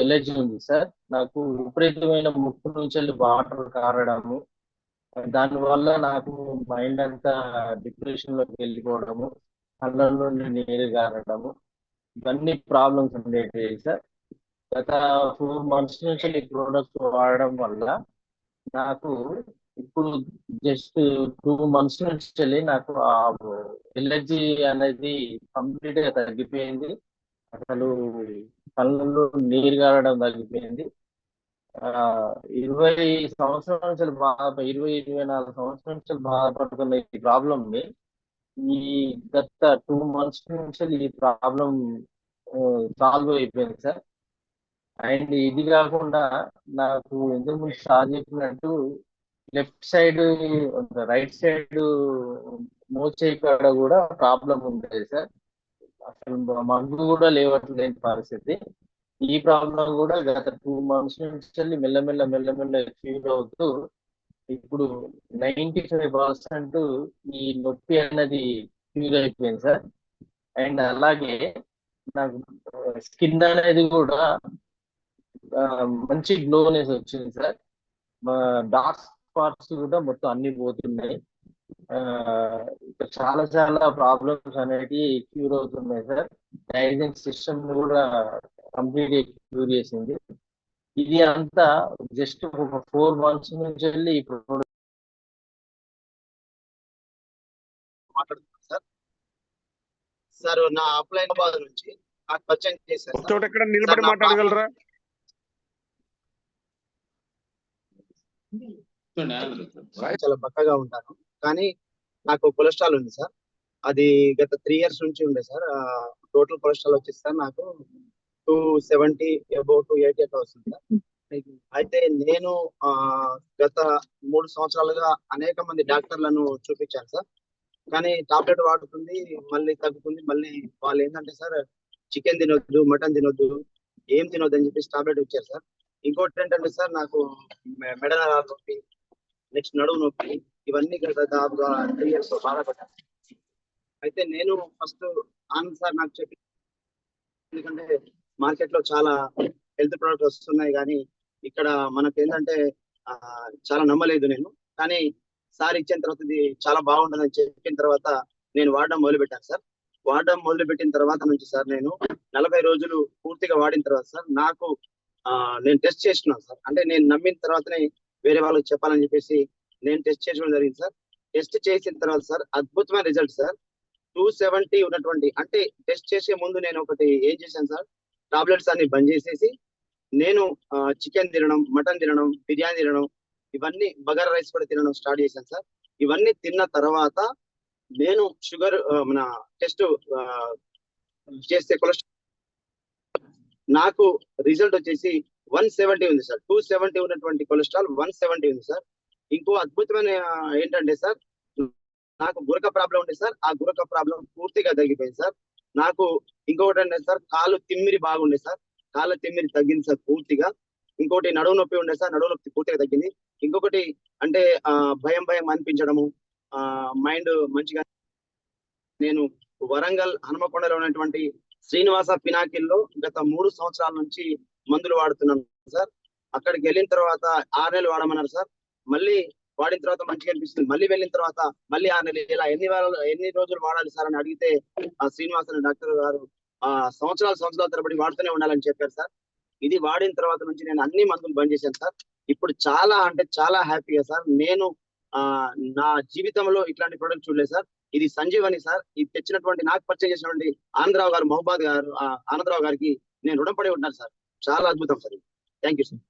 Allergy ఉంది sir. నాకు విపరీతమైన ముక్కు నుంచి వెళ్ళి వాటర్ కారడము, దానివల్ల నాకు మైండ్ అంతా డిప్రెషన్ లోకి వెళ్ళిపోవడము, కళ్ళ నుండి నీరు గారడము, ఇవన్నీ ప్రాబ్లమ్స్ ఉండేవి సార్. గత 4 months నుంచి ఈ ప్రోడక్ట్ వాడడం వల్ల నాకు ఇప్పుడు జస్ట్ 2 months నుంచి నాకు ఆ ఎలర్జీ అనేది కంప్లీట్ గా తగ్గిపోయింది. అసలు కళ్ళల్లో నీరు గారడం తగ్గిపోయింది. ఆ 20 సంవత్సరాల నుంచి 24 సంవత్సరాల నుంచి బాధపడుతున్న ఈ ప్రాబ్లం ని ఈ గత 2 months నుంచి ఈ ప్రాబ్లం సాల్వ్ అయిపోయింది సార్. అండ్ ఇది కాకుండా నాకు ఇంతకు ముందు సార్ చెప్పినట్టు లెఫ్ట్ సైడ్, రైట్ సైడ్ మోచేయి కాడ కూడా ప్రాబ్లం ఉండేది సార్. అసలు మందు కూడా లేవట్లేని పరిస్థితి. ఈ ప్రాబ్లం కూడా గత 2 months నుంచి మెల్లమెల్ల మెల్లమెల్ల క్యూర్ అవుతూ ఇప్పుడు 95% ఈ నొప్పి అనేది క్యూర్ అయిపోయింది సార్. అండ్ అలాగే నాకు స్కిన్ అనేది కూడా ఆ, మంచి గ్లోనెస్ వచ్చింది సార్. డార్క్ స్పాట్స్ కూడా మొత్తం అన్ని పోతున్నాయి. ఆ, ఇంకా చాలా చాలా ప్రాబ్లమ్స్ అనేవి క్యూర్ అవుతున్నాయి సార్. డైజెషన్ సిస్టమ్ కూడా కంప్లీట్ క్యూర్ చేసింది. ఇది అంతా జస్ట్ ఒక 4 months నుంచి వెళ్ళి ఇప్పుడు మాట్లాడుతున్నాను సార్. సార్ నా అప్లైన్ బాధ నుంచి నాకు పరిచయం చేశారు సార్. చోట ఎక్కడ నిలబడి మాట్లాడగలరా? చాలా బక్కగా ఉంటాను, కానీ నాకు కొలెస్ట్రాల్ ఉంది సార్. అది గత 3 years నుంచి ఉండే సార్. టోటల్ కొలెస్ట్రాల్ వచ్చేసి సార్ నాకు 270 అబౌట్ 280 వస్తుంది సార్. అయితే నేను గత 3 సంవత్సరాలుగా అనేక మంది డాక్టర్లను చూపించాను సార్. కానీ టాబ్లెట్ వాడుతుంది, మళ్ళీ తగ్గుతుంది. మళ్ళీ వాళ్ళు ఏంటంటే సార్, చికెన్ తినొద్దు, మటన్ తినొద్దు, ఏం తినొద్దు అని చెప్పేసి టాబ్లెట్ ఇచ్చారు సార్. ఇంకోటి ఏంటంటే సార్, నాకు మెడ నొప్పి, నెక్స్ట్ నడుము నొప్పి, ఇవన్నీ దాదాపుగా 3 years బాధపడ్డాను. అయితే నేను ఫస్ట్ ఆనంద్ సార్ నాకు చెప్పి, ఎందుకంటే మార్కెట్ లో చాలా హెల్త్ ప్రొడక్ట్స్ వస్తున్నాయి, కానీ ఇక్కడ మనకు ఏంటంటే చాలా నమ్మలేదు నేను. కానీ సార్ ఇచ్చిన తర్వాత ఇది చాలా బాగుంటుందని చెప్పిన తర్వాత నేను వాడడం మొదలు పెట్టాను సార్. వాడడం మొదలు పెట్టిన తర్వాత నుంచి సార్ నేను 40 రోజులు పూర్తిగా వాడిన తర్వాత సార్ నాకు నేను టెస్ట్ చేసుకున్నాను సార్. అంటే నేను నమ్మిన తర్వాతనే వేరే వాళ్ళకి చెప్పాలని చెప్పేసి నేను టెస్ట్ చేసుకోవడం జరిగింది సార్. టెస్ట్ చేసిన తర్వాత సార్ అద్భుతమైన రిజల్ట్ సార్. 270 ఉన్నటువంటి, అంటే టెస్ట్ చేసే ముందు నేను ఒకటి ఏం చేశాను సార్, టాబ్లెట్స్ అన్ని బంద్ చేసేసి నేను చికెన్ తినడం, మటన్ తినడం, బిర్యానీ తినడం, ఇవన్నీ బగారా రైస్ కూడా తినడం స్టార్ట్ చేశాను సార్. ఇవన్నీ తిన్న తర్వాత నేను షుగర్ మన టెస్ట్ చేస్తే కొలెస్ట్రాల్ నాకు రిజల్ట్ వచ్చేసి 170 ఉంది సార్. 270 ఉన్నటువంటి కొలెస్ట్రాల్ 170 ఉంది సార్. ఇంకో అద్భుతమైన ఏంటంటే సార్, నాకు గురక ప్రాబ్లం ఉంది సార్. ఆ గురక ప్రాబ్లం పూర్తిగా తగ్గిపోయింది సార్. నాకు ఇంకొకటి అంటే సార్, కాలు తిమ్మిరి బాగుండే సార్. కాళ్ళ తిమ్మిరి తగ్గింది సార్ పూర్తిగా. ఇంకోటి నడువు నొప్పి ఉండే సార్, నడువు నొప్పి పూర్తిగా తగ్గింది. ఇంకొకటి అంటే భయం భయం అనిపించడము, మైండ్ మంచిగా. నేను వరంగల్ హనుమకొండలో ఉన్నటువంటి శ్రీనివాస పినాకిల్లో గత 3 సంవత్సరాల నుంచి మందులు వాడుతున్నాను సార్. అక్కడికి వెళ్ళిన తర్వాత 6 నెలలు వాడమన్నారు సార్. మళ్ళీ వాడిన తర్వాత మంచిగా అనిపిస్తుంది. మళ్ళీ వెళ్ళిన తర్వాత మళ్ళీ 6 నెలలు, ఇలా ఎన్ని రోజులు వాడాలి సార్ అని అడిగితే ఆ శ్రీనివాస డాక్టర్ గారు సంవత్సరాల తరబడి వాడుతూనే ఉండాలని చెప్పారు సార్. ఇది వాడిన తర్వాత నుంచి నేను అన్ని మందులు బంద్ చేశాను సార్. ఇప్పుడు చాలా అంటే చాలా హ్యాపీగా సార్. నేను నా జీవితంలో ఇట్లాంటి ప్రొడక్ట్ చూడలేదు సార్. ఇది సంజీవని సార్. ఇది తెచ్చినటువంటి, నాకు పరిచయం చేసినటువంటి ఆనందరావు గారు, మహబాద్ గారు, ఆనందరావు గారికి నేను రుణపడి ఉంటాను సార్. చాలా అద్భుతం సార్. Thank you sir.